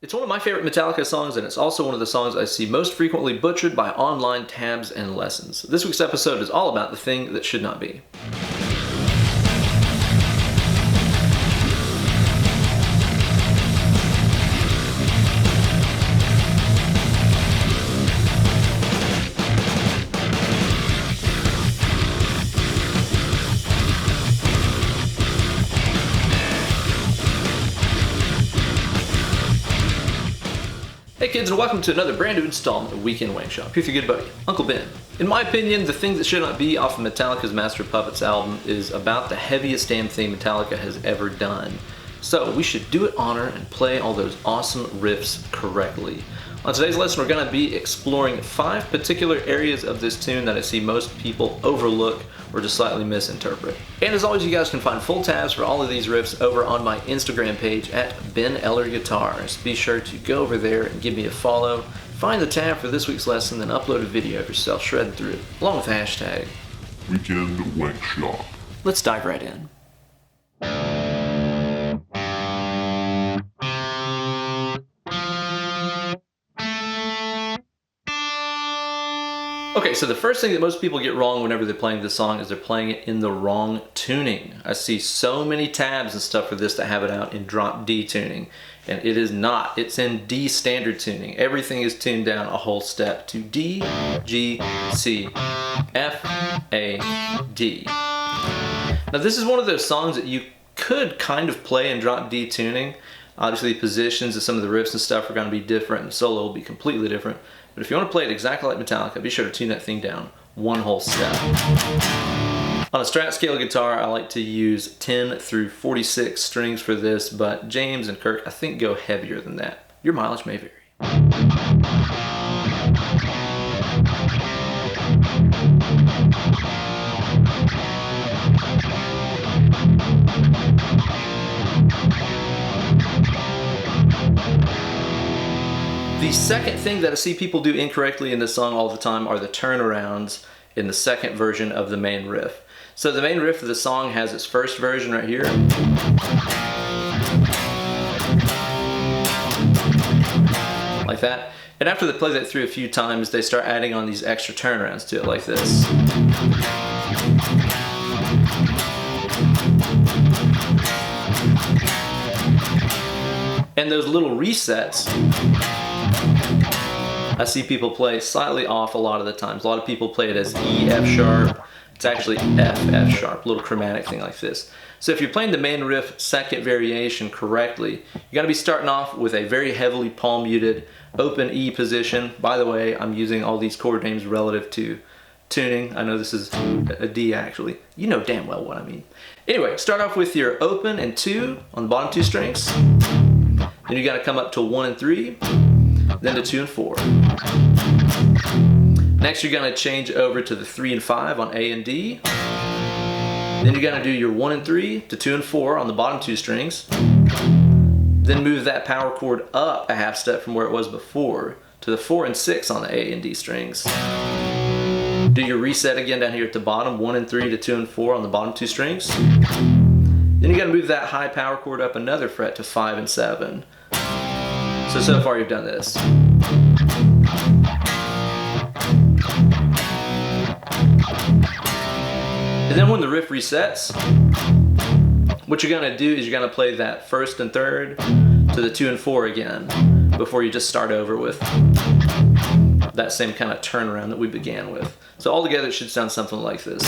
It's one of my favorite Metallica songs, and it's also one of the songs I see most frequently butchered by online tabs and lessons. This week's episode is all about the thing that should not be. Hey kids, and welcome to another brand new installment of Weekend Wankshop. Here with your good buddy, Uncle Ben. In my opinion, the thing that should not be off of Metallica's Master of Puppets album is about the heaviest damn thing Metallica has ever done. So we should do it honor and play all those awesome riffs correctly. On today's lesson, we're going to be exploring 5 particular areas of this tune that I see most people overlook or just slightly misinterpret. And as always, you guys can find full tabs for all of these riffs over on my Instagram page at Ben Eller Guitars. Be sure to go over there and give me a follow. Find the tab for this week's lesson, then upload a video of yourself shredding through it, along with the hashtag Weekend Wankshop. Let's dive right in. Okay, so the first thing that most people get wrong whenever they're playing this song is they're playing it in the wrong tuning. I see so many tabs and stuff for this that have it out in drop D tuning, and it is not. It's in D standard tuning. Everything is tuned down a whole step to D, G, C, F, A, D. Now this is one of those songs that you could kind of play in drop D tuning. Obviously the positions of some of the riffs and stuff are going to be different, and the solo will be completely different. But if you want to play it exactly like Metallica, be sure to tune that thing down one whole step. On a Strat scale guitar, I like to use 10 through 46 strings for this, but James and Kirk, I think, go heavier than that. Your mileage may vary. The second thing that I see people do incorrectly in this song all the time are the turnarounds in the second version of the main riff. So the main riff of the song has its first version right here. Like that. And after they play that through a few times, they start adding on these extra turnarounds to it like this. And those little resets, I see people play slightly off a lot of the times. A lot of people play it as E, F sharp. It's actually F, F sharp, a little chromatic thing like this. So if you're playing the main riff second variation correctly, you got to be starting off with a very heavily palm muted open E position. By the way, I'm using all these chord names relative to tuning. I know this is a D actually. You know damn well what I mean. Anyway, start off with your open and 2 on the bottom 2 strings. Then you got to come up to 1 and 3. Then to 2 and 4. Next you're going to change over to the 3 and 5 on A and D. Then you're going to do your 1 and 3 to 2 and 4 on the bottom 2 strings. Then move that power chord up a half step from where it was before to the 4 and 6 on the A and D strings. Do your reset again down here at the bottom, 1 and 3 to 2 and 4 on the bottom 2 strings. Then you got to move that high power chord up another fret to 5 and 7. So far you've done this. And then when the riff resets, what you're going to do is you're going to play that 1st and 3rd to the 2 and 4 again before you just start over with that same kind of turnaround that we began with. So all together it should sound something like this.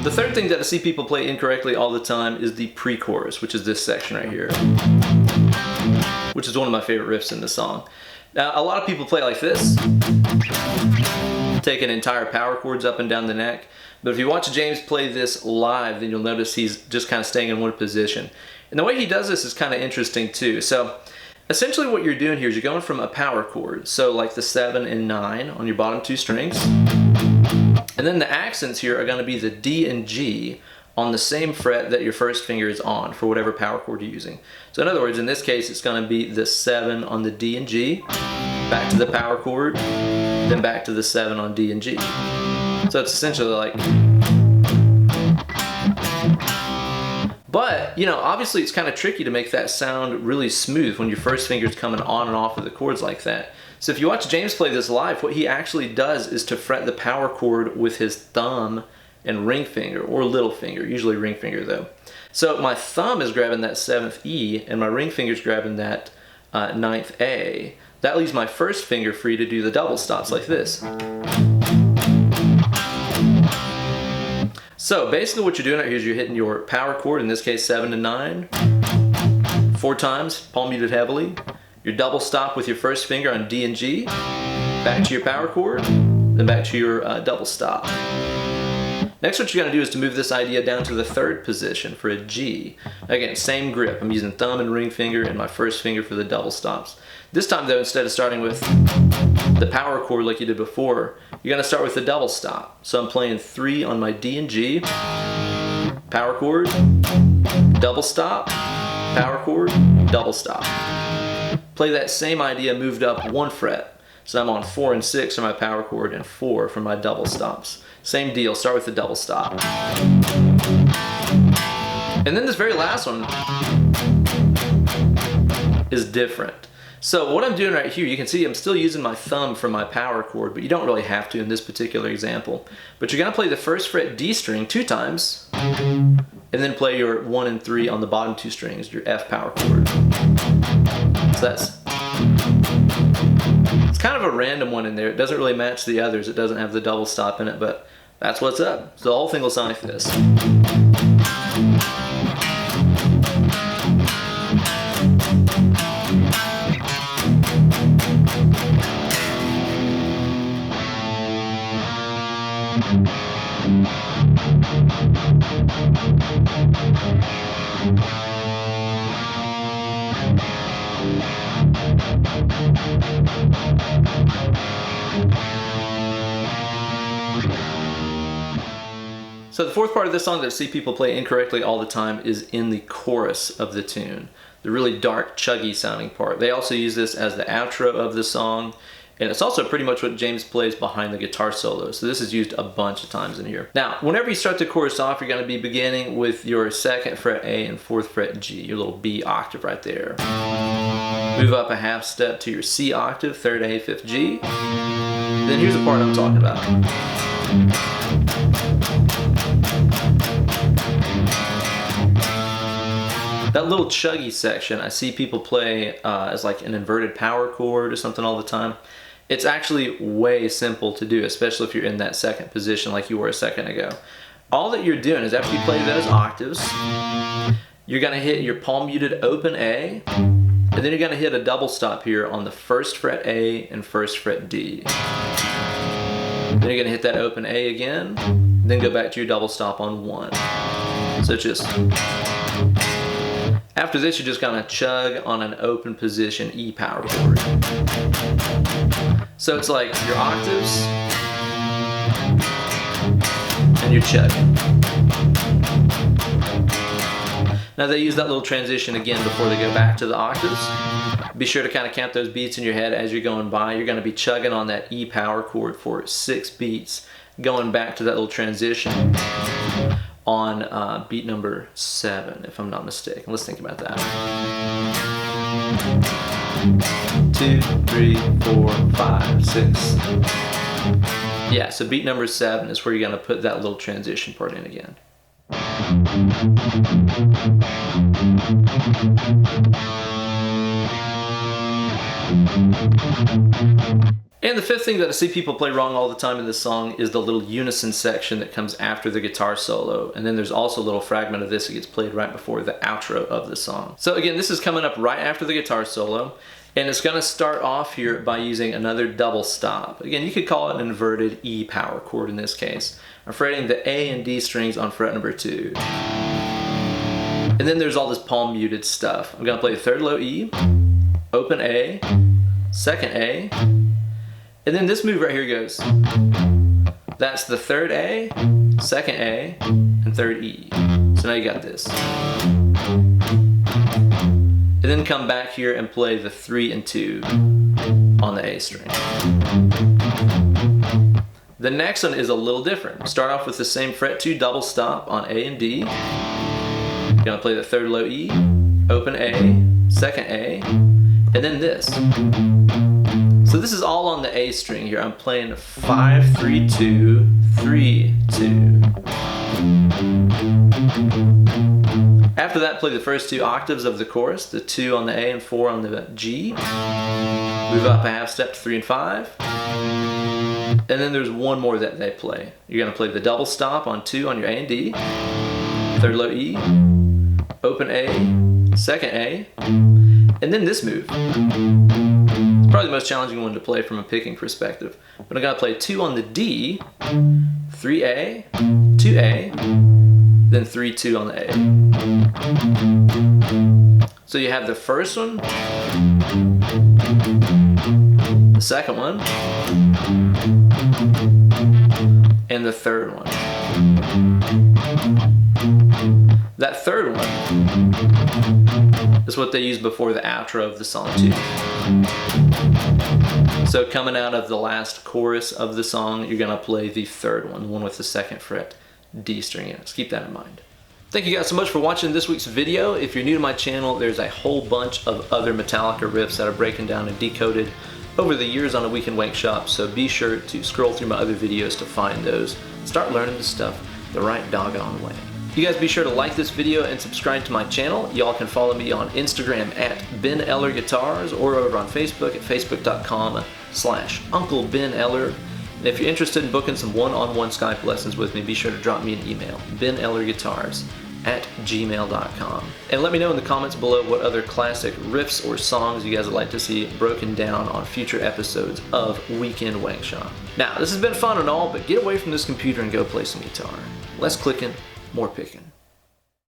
The third thing that I see people play incorrectly all the time is the pre-chorus, which is this section right here, which is one of my favorite riffs in the song. Now, a lot of people play like this, taking entire power chords up and down the neck, but if you watch James play this live, then you'll notice he's just kind of staying in one position. And the way he does this is kind of interesting too. So Essentially what you're doing here is you're going from a power chord, so like the 7 and 9 on your bottom two strings, and then the accents here are going to be the D and G on the same fret that your first finger is on for whatever power chord you're using. So in other words, in this case, it's going to be the 7 on the D and G, back to the power chord, then back to the 7 on D and G. So it's essentially like... But, you know, obviously it's kind of tricky to make that sound really smooth when your first finger's coming on and off of the chords like that. So if you watch James play this live, what he actually does is to fret the power chord with his thumb and ring finger, or little finger, usually ring finger though. So my thumb is grabbing that 7th E, and my ring finger's grabbing that 9th A. That leaves my first finger free to do the double stops like this. So basically what you're doing right here is you're hitting your power chord, in this case 7 and 9, 4 times, palm muted heavily. Your double stop with your first finger on D and G, back to your power chord, then back to your double stop. Next, what you're going to do is to move this idea down to the 3rd position for a G. Again, same grip. I'm using thumb and ring finger and my first finger for the double stops. This time though, instead of starting with the power chord like you did before, you're going to start with the double stop. So I'm playing 3 on my D and G, power chord, double stop, power chord, double stop. Play that same idea moved up 1 fret. So I'm on 4 and 6 for my power chord and 4 for my double stops. Same deal, start with the double stop. And then this very last one is different. So what I'm doing right here, you can see I'm still using my thumb for my power chord, but you don't really have to in this particular example. But you're going to play the 1st fret D string 2 times, and then play your 1 and 3 on the bottom 2 strings, your F power chord. So it's kind of a random one in there. It doesn't really match the others. It doesn't have the double stop in it, but that's what's up. So the whole thing will sound like this. So the 4th part of this song that I see people play incorrectly all the time is in the chorus of the tune, the really dark, chuggy sounding part. They also use this as the outro of the song, and it's also pretty much what James plays behind the guitar solo. So this is used a bunch of times in here. Now, whenever you start the chorus off, you're going to be beginning with your 2nd fret A and 4th fret G, your little B octave right there. Move up a half step to your C octave, 3rd A, 5th G. Then here's the part I'm talking about. That little chuggy section I see people play as like an inverted power chord or something all the time. It's actually way simple to do, especially if you're in that 2nd position like you were a second ago. All that you're doing is after you play those octaves, you're going to hit your palm muted open A, and then you're going to hit a double stop here on the 1st fret A and 1st fret D. Then you're going to hit that open A again, then go back to your double stop on 1. So it's just... After this, you're just going to chug on an open position E power chord. So it's like your octaves and your chug. Now they use that little transition again before they go back to the octaves. Be sure to kind of count those beats in your head as you're going by. You're going to be chugging on that E power chord for 6 beats, going back to that little transition on beat number 7, if I'm not mistaken. Let's think about that. 2, 3, 4, 5, 6. Yeah, so beat number 7 is where you're going to put that little transition part in again. And the 5th thing that I see people play wrong all the time in this song is the little unison section that comes after the guitar solo. And then there's also a little fragment of this that gets played right before the outro of the song. So again, this is coming up right after the guitar solo. And it's going to start off here by using another double stop. Again, you could call it an inverted E power chord in this case. I'm fretting the A and D strings on fret number 2. And then there's all this palm muted stuff. I'm going to play the 3rd low E, open A, second A, and then this move right here goes. That's the third A, second A, and third E. So now you got this. And then come back here and play the 3 and 2 on the A string. The next one is a little different. Start off with the same fret 2 double stop on A and B. You're gonna play the third low E, open A, second A, and then this. So this is all on the A string here. I'm playing 5, 3, 2, 3, 2. After that, play the first 2 octaves of the chorus, the 2 on the A and 4 on the G. Move up a half step to 3 and 5. And then there's one more that they play. You're gonna play the double stop on 2 on your A and D, third low E, open A, second A, and then this move. It's probably the most challenging one to play from a picking perspective. But I'm gonna play 2 on the D, 3A, 2A, then 3, 2 on the A. So you have the first one, the second one, and the third one. That third one is what they use before the outro of the song too. So coming out of the last chorus of the song, you're gonna play the third one, the one with the second fret D string in it. So keep that in mind. Thank you guys so much for watching this week's video. If you're new to my channel, there's a whole bunch of other Metallica riffs that are broken down and decoded over the years on a Weekend Wankshop, so be sure to scroll through my other videos to find those. Start learning this stuff the right doggone way. You guys be sure to like this video and subscribe to my channel. Y'all can follow me on Instagram at Ben Eller Guitars or over on Facebook at facebook.com/Uncle Ben Eller. And if you're interested in booking some one-on-one Skype lessons with me, be sure to drop me an email, benellerguitars@gmail.com. And let me know in the comments below what other classic riffs or songs you guys would like to see broken down on future episodes of Weekend Wankshop. Now, this has been fun and all, but get away from this computer and go play some guitar. Less clicking, more picking.